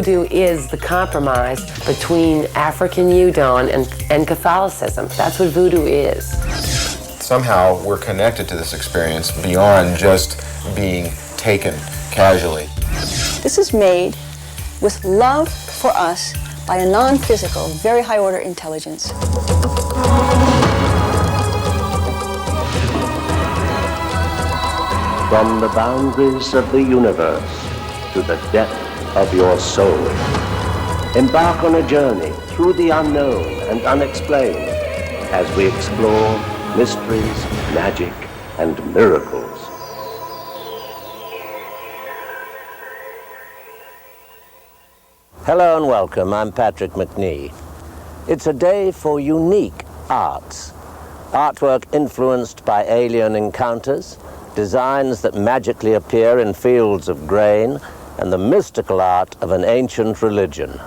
Voodoo is the compromise between African Udon and Catholicism. That's what voodoo is. Somehow we're connected to this experience beyond just being taken casually. This is made with love for us by a non-physical, very high-order intelligence. From the boundaries of the universe to the depth of your soul, embark on a journey through the unknown and unexplained as we explore mysteries, magic, and miracles. Hello and welcome, I'm Patrick McNee. It's a day for unique arts. Artwork influenced by alien encounters, designs that magically appear in fields of grain, and the mystical art of an ancient religion.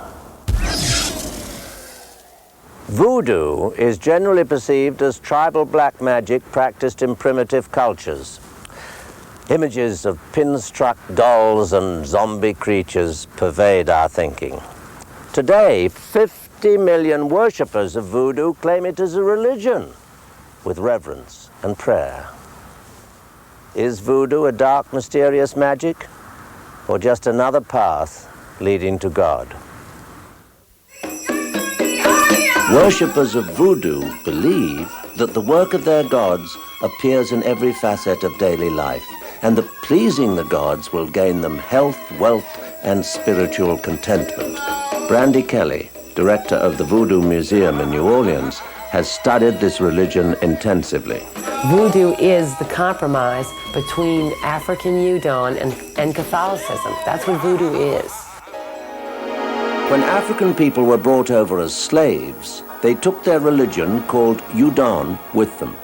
Voodoo is generally perceived as tribal black magic practiced in primitive cultures. Images of pin-struck dolls and zombie creatures pervade our thinking. Today, 50 million worshippers of voodoo claim it as a religion, with reverence and prayer. Is voodoo a dark, mysterious magic, or just another path leading to God? Worshippers of voodoo believe that the work of their gods appears in every facet of daily life, and that pleasing the gods will gain them health, wealth, and spiritual contentment. Brandy Kelly, director of the Voodoo Museum in New Orleans, has studied this religion intensively. Voodoo is the compromise between African Udon and Catholicism. That's what voodoo is. When African people were brought over as slaves, they took their religion, called Udon, with them.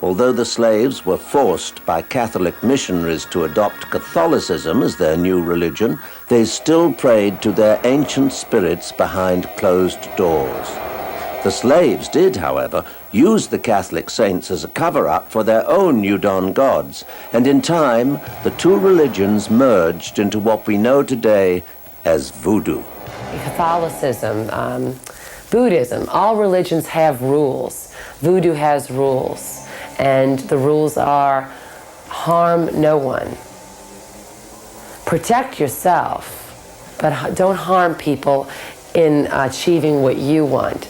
Although the slaves were forced by Catholic missionaries to adopt Catholicism as their new religion, they still prayed to their ancient spirits behind closed doors. The slaves did, however, use the Catholic saints as a cover-up for their own Udon gods, and in time, the two religions merged into what we know today as voodoo. Catholicism, Buddhism, all religions have rules. Voodoo has rules, and the rules are harm no one. Protect yourself, but don't harm people in achieving what you want.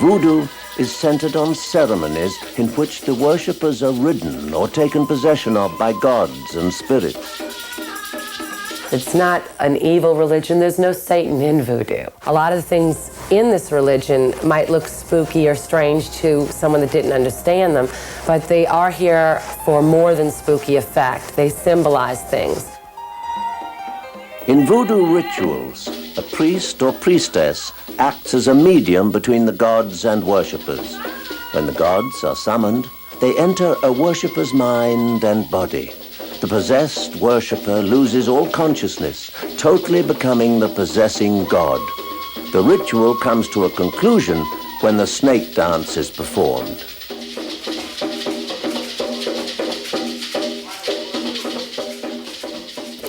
Voodoo is centered on ceremonies in which the worshippers are ridden or taken possession of by gods and spirits. It's not an evil religion. There's no Satan in voodoo. A lot of the things in this religion might look spooky or strange to someone that didn't understand them, but they are here for more than spooky effect. They symbolize things. In voodoo rituals, a priest or priestess acts as a medium between the gods and worshippers. When the gods are summoned, they enter a worshipper's mind and body. The possessed worshipper loses all consciousness, totally becoming the possessing god. The ritual comes to a conclusion when the snake dance is performed.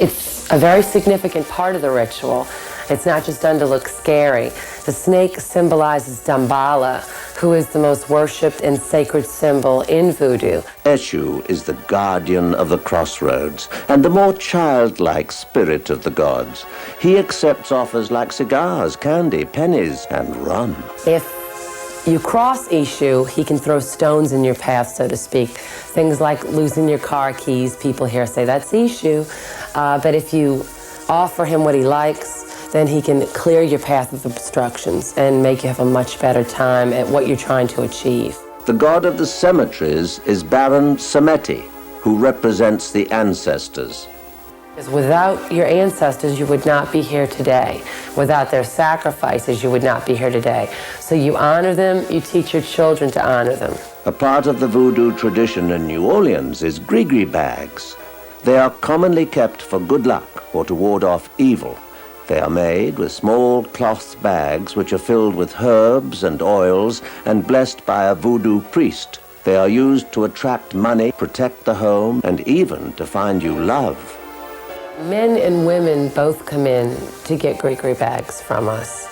It's a very significant part of the ritual. It's not just done to look scary. The snake symbolizes Damballa, who is the most worshipped and sacred symbol in voodoo. Eshu is the guardian of the crossroads and the more childlike spirit of the gods. He accepts offers like cigars, candy, pennies, and rum. If you cross Eshu, he can throw stones in your path, so to speak. Things like losing your car keys, people here say that's Eshu. But if you offer him what he likes, then he can clear your path of obstructions and make you have a much better time at what you're trying to achieve. The god of the cemeteries is Baron Sameti, who represents the ancestors. Because without your ancestors, you would not be here today. Without their sacrifices, you would not be here today. So you honor them, you teach your children to honor them. A part of the voodoo tradition in New Orleans is gree-gree bags. They are commonly kept for good luck or to ward off evil. They are made with small cloth bags which are filled with herbs and oils and blessed by a voodoo priest. They are used to attract money, protect the home, and even to find you love. Men and women both come in to get gree-gree bags from us.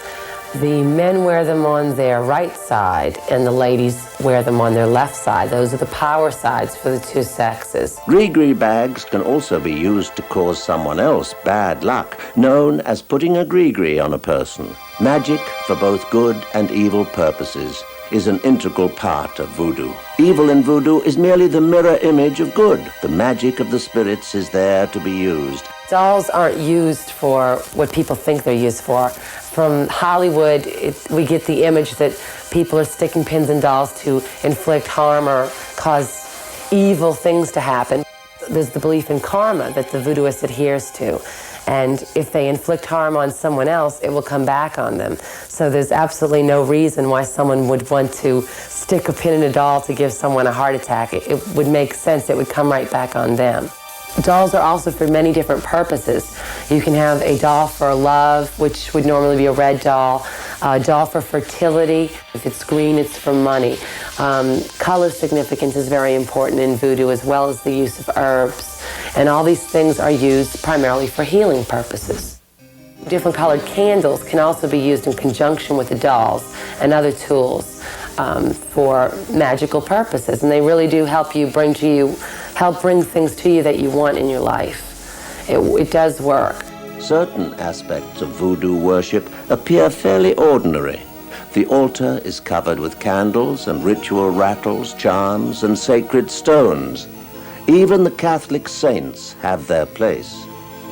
The men wear them on their right side, and the ladies wear them on their left side. Those are the power sides for the two sexes. Gree-gree bags can also be used to cause someone else bad luck, known as putting a gree-gree on a person. Magic, for both good and evil purposes, is an integral part of voodoo. Evil in voodoo is merely the mirror image of good. The magic of the spirits is there to be used. Dolls aren't used for what people think they're used for. From Hollywood, we get the image that people are sticking pins in dolls to inflict harm or cause evil things to happen. There's the belief in karma that the voodooist adheres to. And if they inflict harm on someone else, it will come back on them. So there's absolutely no reason why someone would want to stick a pin in a doll to give someone a heart attack. It would make sense. It would come right back on them. Dolls are also for many different purposes. You can have a doll for love, which would normally be a red doll. A doll for fertility. If it's green, it's for money. Color significance is very important in voodoo, as well as the use of herbs. And all these things are used primarily for healing purposes. Different colored candles can also be used in conjunction with the dolls and other tools for magical purposes. And they really do help bring things to you that you want in your life. It does work. Certain aspects of voodoo worship appear fairly ordinary. The altar is covered with candles and ritual rattles, charms, and sacred stones. Even the Catholic saints have their place.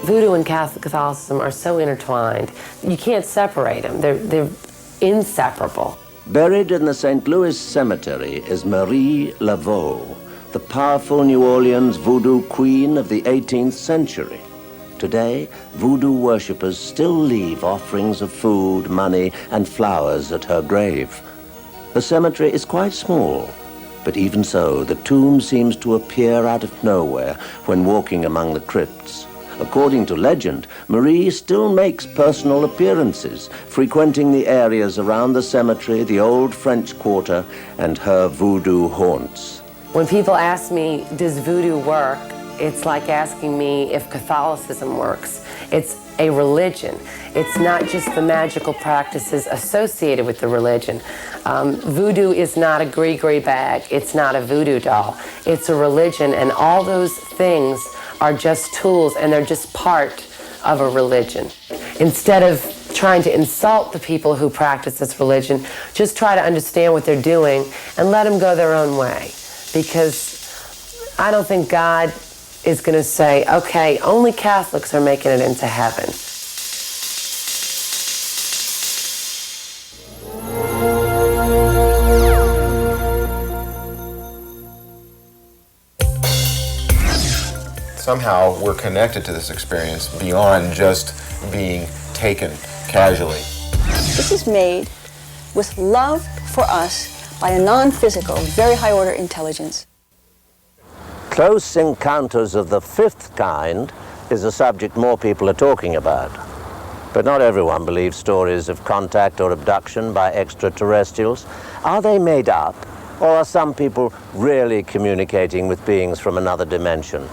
Voodoo and Catholicism are so intertwined. You can't separate them. They're inseparable. Buried in the St. Louis Cemetery is Marie Laveau, the powerful New Orleans voodoo queen of the 18th century. Today, voodoo worshippers still leave offerings of food, money, and flowers at her grave. The cemetery is quite small, but even so, the tomb seems to appear out of nowhere when walking among the crypts. According to legend, Marie still makes personal appearances, frequenting the areas around the cemetery, the old French Quarter, and her voodoo haunts. When people ask me, does voodoo work? It's like asking me if Catholicism works. It's a religion. It's not just the magical practices associated with the religion. Voodoo is not a gree-gree bag. It's not a voodoo doll. It's a religion, and all those things are just tools, and they're just part of a religion. Instead of trying to insult the people who practice this religion, just try to understand what they're doing and let them go their own way. Because I don't think God is going to say, okay, only Catholics are making it into heaven. Somehow we're connected to this experience beyond just being taken casually. This is made with love for us by a non-physical, very high-order intelligence. Close encounters of the fifth kind is a subject more people are talking about. But not everyone believes stories of contact or abduction by extraterrestrials. Are they made up, or are some people really communicating with beings from another dimension?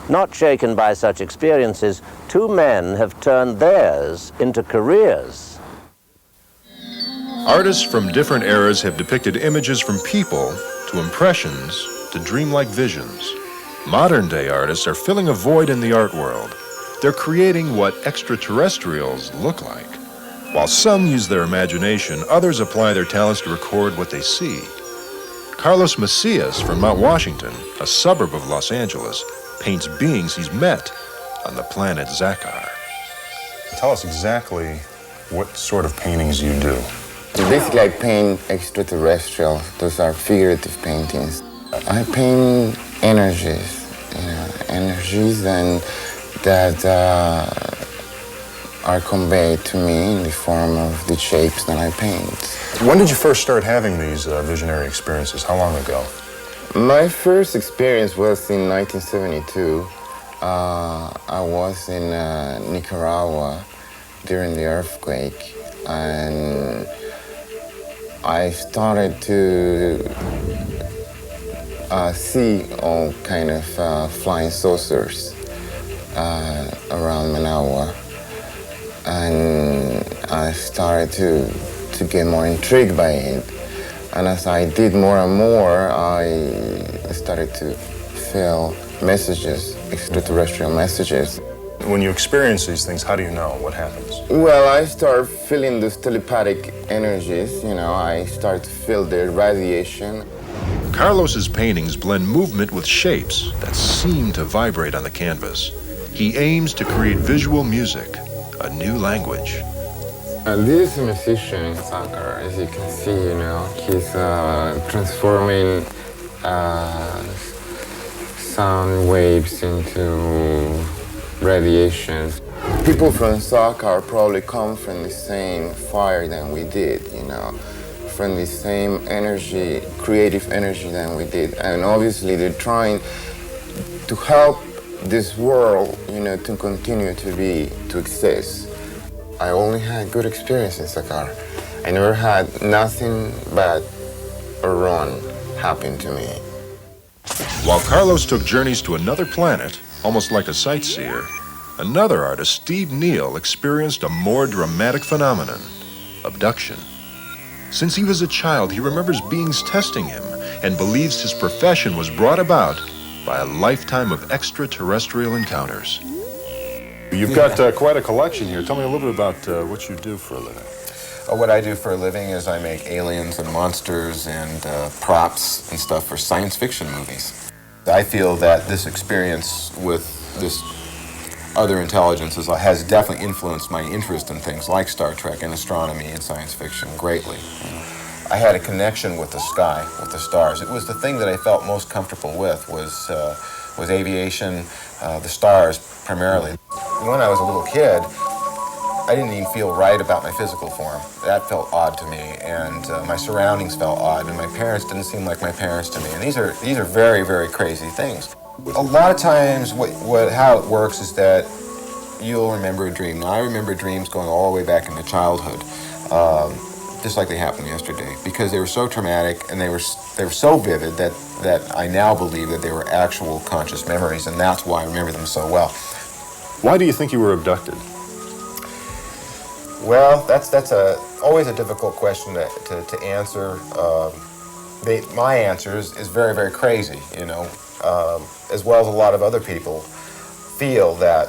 Not shaken by such experiences, two men have turned theirs into careers. Artists from different eras have depicted images from people to impressions to dreamlike visions. Modern-day artists are filling a void in the art world. They're creating what extraterrestrials look like. While some use their imagination, others apply their talents to record what they see. Carlos Macias from Mount Washington, a suburb of Los Angeles, paints beings he's met on the planet Zakar. Tell us exactly what sort of paintings you do. Basically, I paint extraterrestrial. Those are figurative paintings. I paint energies, energies and that are conveyed to me in the form of the shapes that I paint. When did you first start having these visionary experiences? How long ago? My first experience was in 1972. I was in Nicaragua during the earthquake, and I started to see all kind of flying saucers. around Manawa, and I started to get more intrigued by it. And as I did more and more, I started to feel messages, extraterrestrial messages. When you experience these things, how do you know what happens? Well, I start feeling these telepathic energies, I start to feel the radiation. Carlos's paintings blend movement with shapes that seem to vibrate on the canvas. He aims to create visual music, a new language. This is a musician, Sakar, as you can see, he's transforming sound waves into radiation. People from Sakar probably come from the same fire than we did, from the same energy, creative energy than we did. And obviously they're trying to help this world, to continue to exist. I only had good experience in Sakar. I never had nothing bad or wrong happen to me. While Carlos took journeys to another planet, almost like a sightseer, another artist, Steve Neal, experienced a more dramatic phenomenon: abduction. Since he was a child, he remembers beings testing him and believes his profession was brought about by a lifetime of extraterrestrial encounters. You've got quite a collection here. Tell me a little bit about what you do for a living. What I do for a living is I make aliens and monsters and props and stuff for science fiction movies. I feel that this experience with this other intelligences has definitely influenced my interest in things like Star Trek and astronomy and science fiction greatly. I had a connection with the sky, with the stars. It was the thing that I felt most comfortable with was aviation, the stars primarily. When I was a little kid, I didn't even feel right about my physical form. That felt odd to me, and my surroundings felt odd, and my parents didn't seem like my parents to me. And these are very, very crazy things. A lot of times, how it works is that you'll remember a dream. Now, I remember dreams going all the way back into childhood, just like they happened yesterday, because they were so traumatic and they were so vivid that I now believe that they were actual conscious memories, and that's why I remember them so well. Why do you think you were abducted? Well, that's always a difficult question to answer. My answer is very, very crazy, as well as a lot of other people feel that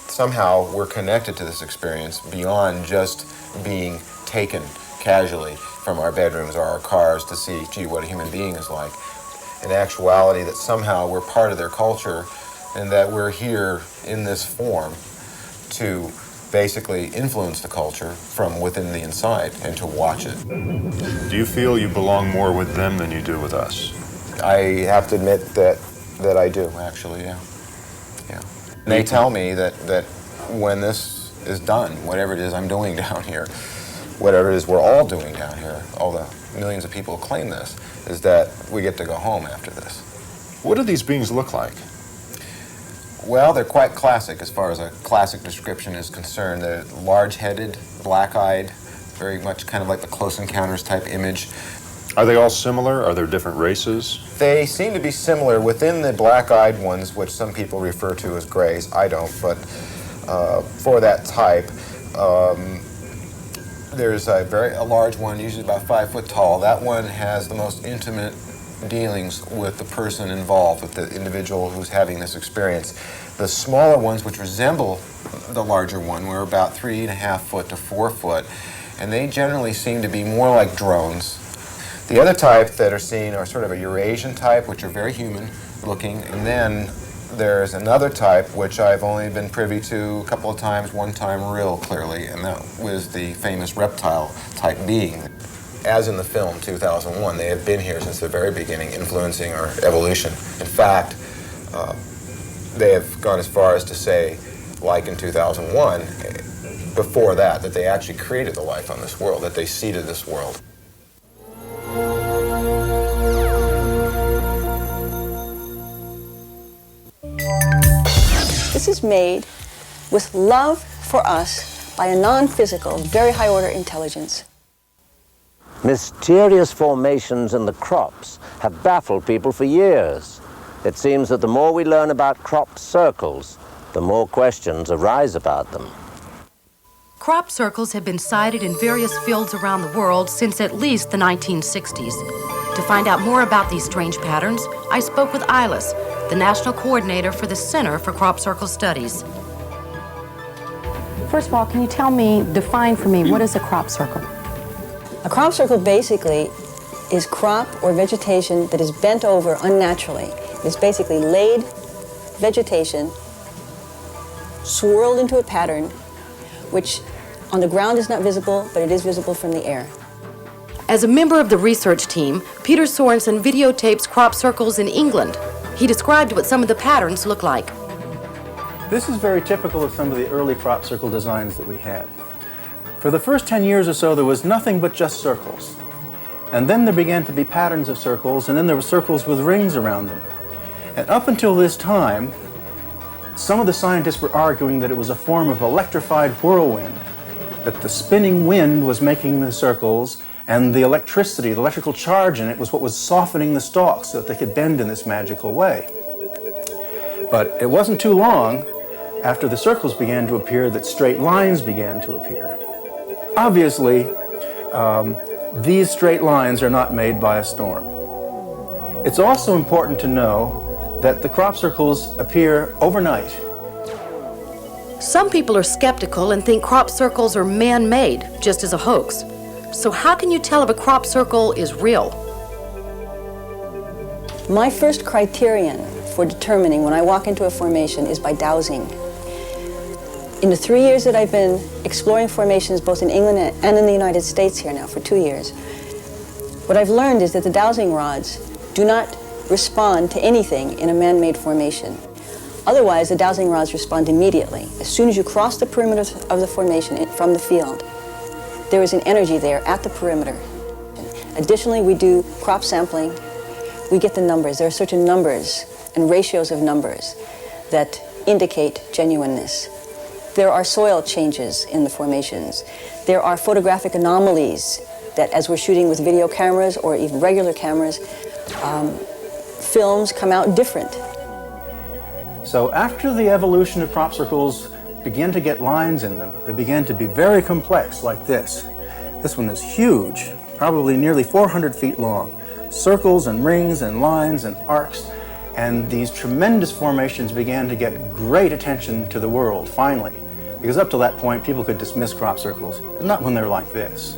somehow we're connected to this experience beyond just being taken casually from our bedrooms or our cars to see, gee, what a human being is like. In actuality, that somehow we're part of their culture and that we're here in this form to basically influence the culture from within the inside and to watch it. Do you feel you belong more with them than you do with us? I have to admit that I do, actually, yeah. And they tell me that when this is done, whatever it is I'm doing down here, whatever it is we're all doing down here, all the millions of people who claim this, is that we get to go home after this. What do these beings look like? Well, they're quite classic as far as a classic description is concerned. They're large-headed, black-eyed, very much kind of like the Close Encounters type image. Are they all similar? Are there different races? They seem to be similar within the black-eyed ones, which some people refer to as grays. I don't, but for that type, there's a large one, usually about 5 foot tall. That one has the most intimate dealings with the person involved, with the individual who's having this experience. The smaller ones, which resemble the larger one, were about 3.5 foot to 4 foot, and they generally seem to be more like drones. The other type that are seen are sort of a Eurasian type, which are very human looking, and then there's another type which I've only been privy to a couple of times, one time real clearly, and that was the famous reptile type being. As in the film 2001, they have been here since the very beginning, influencing our evolution. In fact, they have gone as far as to say, like in 2001, before that they actually created the life on this world, that they seeded this world. This is made with love for us by a non-physical, very high-order intelligence. Mysterious formations in the crops have baffled people for years. It seems that the more we learn about crop circles, the more questions arise about them. Crop circles have been sighted in various fields around the world since at least the 1960s. To find out more about these strange patterns, I spoke with Ilis, the national coordinator for the Center for Crop Circle Studies. First of all, can you define for me, what is a crop circle? A crop circle basically is crop or vegetation that is bent over unnaturally. It's basically laid vegetation swirled into a pattern which on the ground is not visible, but it is visible from the air. As a member of the research team, Peter Sorensen videotapes crop circles in England. He described what some of the patterns look like. This is very typical of some of the early crop circle designs that we had. For the first 10 years or so, there was nothing but just circles. And then there began to be patterns of circles, and then there were circles with rings around them. And up until this time, some of the scientists were arguing that it was a form of electrified whirlwind, that the spinning wind was making the circles, and the electricity, the electrical charge in it, was what was softening the stalks so that they could bend in this magical way. But it wasn't too long after the circles began to appear that straight lines began to appear. Obviously, these straight lines are not made by a storm. It's also important to know that the crop circles appear overnight. Some people are skeptical and think crop circles are man-made, just as a hoax. So how can you tell if a crop circle is real? My first criterion for determining when I walk into a formation is by dowsing. In the 3 years that I've been exploring formations both in England and in the United States here now for 2 years, what I've learned is that the dowsing rods do not respond to anything in a man-made formation. Otherwise, the dowsing rods respond immediately. As soon as you cross the perimeter of the formation from the field, there is an energy there at the perimeter. Additionally, we do crop sampling. We get the numbers. There are certain numbers and ratios of numbers that indicate genuineness. There are soil changes in the formations. There are photographic anomalies that, as we're shooting with video cameras or even regular cameras, films come out different. So after the evolution of crop circles began to get lines in them, they began to be very complex, like this. This one is huge, probably nearly 400 feet long. Circles and rings and lines and arcs, and these tremendous formations began to get great attention to the world, finally, because up to that point people could dismiss crop circles, but not when they're like this.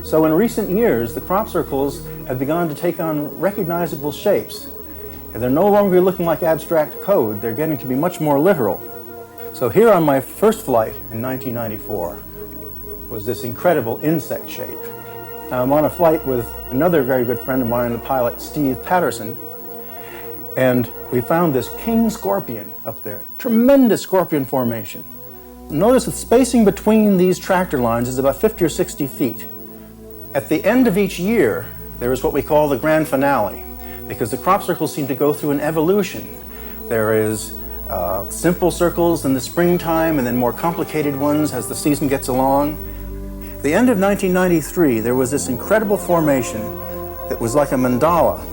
So in recent years, the crop circles have begun to take on recognizable shapes. And they're no longer looking like abstract code, they're getting to be much more literal. So here on my first flight in 1994 was this incredible insect shape. Now I'm on a flight with another very good friend of mine, the pilot Steve Patterson, and we found this king scorpion up there, tremendous scorpion formation. Notice the spacing between these tractor lines is about 50 or 60 feet. At the end of each year, there is what we call the grand finale, because the crop circles seem to go through an evolution. There is simple circles in the springtime and then more complicated ones as the season gets along. At the end of 1993, there was this incredible formation that was like a mandala.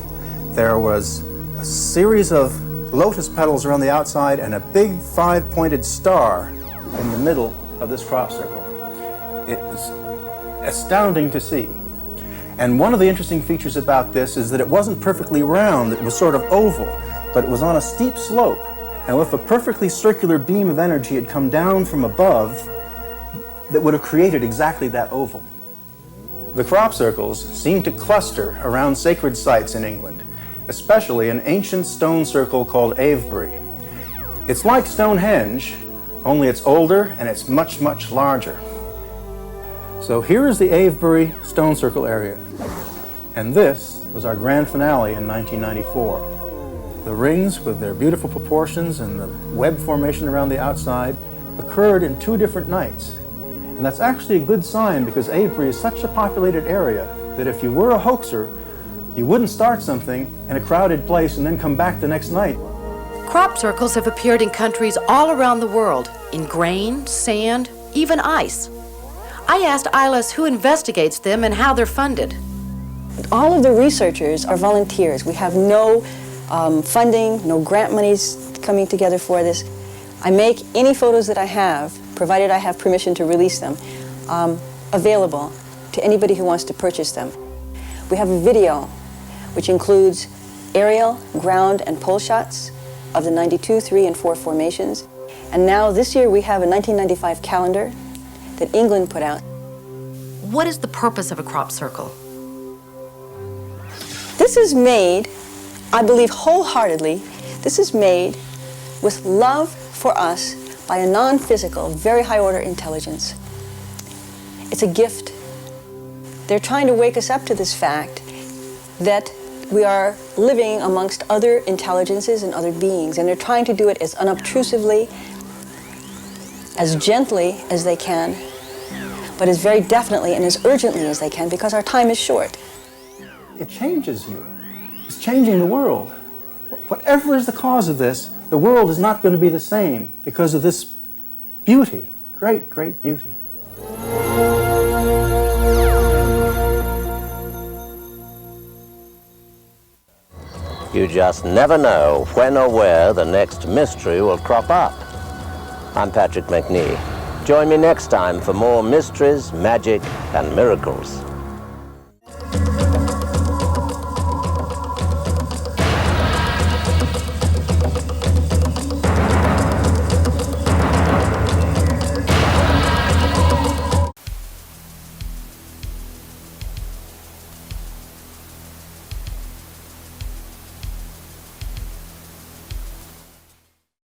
There was a series of lotus petals around the outside and a big five-pointed star in the middle of this crop circle. It was astounding to see. And one of the interesting features about this is that it wasn't perfectly round, it was sort of oval, but it was on a steep slope. And if a perfectly circular beam of energy had come down from above, that would have created exactly that oval. The crop circles seem to cluster around sacred sites in England, especially an ancient stone circle called Avebury. It's like Stonehenge, only it's older and it's much, much larger. So here is the Avebury stone circle area, and this was our grand finale in 1994. The rings, with their beautiful proportions and the web formation around the outside, occurred in 2 different nights. And that's actually a good sign, because Avebury is such a populated area that if you were a hoaxer, you wouldn't start something in a crowded place and then come back the next night. Crop circles have appeared in countries all around the world, in grain, sand, even ice. I asked Ilis who investigates them and how they're funded. All of the researchers are volunteers. We have no funding, no grant monies coming together for this. I make any photos that I have, provided I have permission to release them, available to anybody who wants to purchase them. We have a video which includes aerial, ground, and pole shots of the 92, 3, and 4 formations. And now this year we have a 1995 calendar that England put out. What is the purpose of a crop circle? This is made, I believe wholeheartedly, this is made with love for us by a non-physical, very high-order intelligence. It's a gift. They're trying to wake us up to this fact that we are living amongst other intelligences and other beings, and they're trying to do it as unobtrusively, as gently as they can, but as very definitely and as urgently as they can, because our time is short. It changes you. It's changing the world. Whatever is the cause of this, the world is not going to be the same because of this beauty, great, great beauty. You just never know when or where the next mystery will crop up. I'm Patrick McNee. Join me next time for more mysteries, magic, and miracles.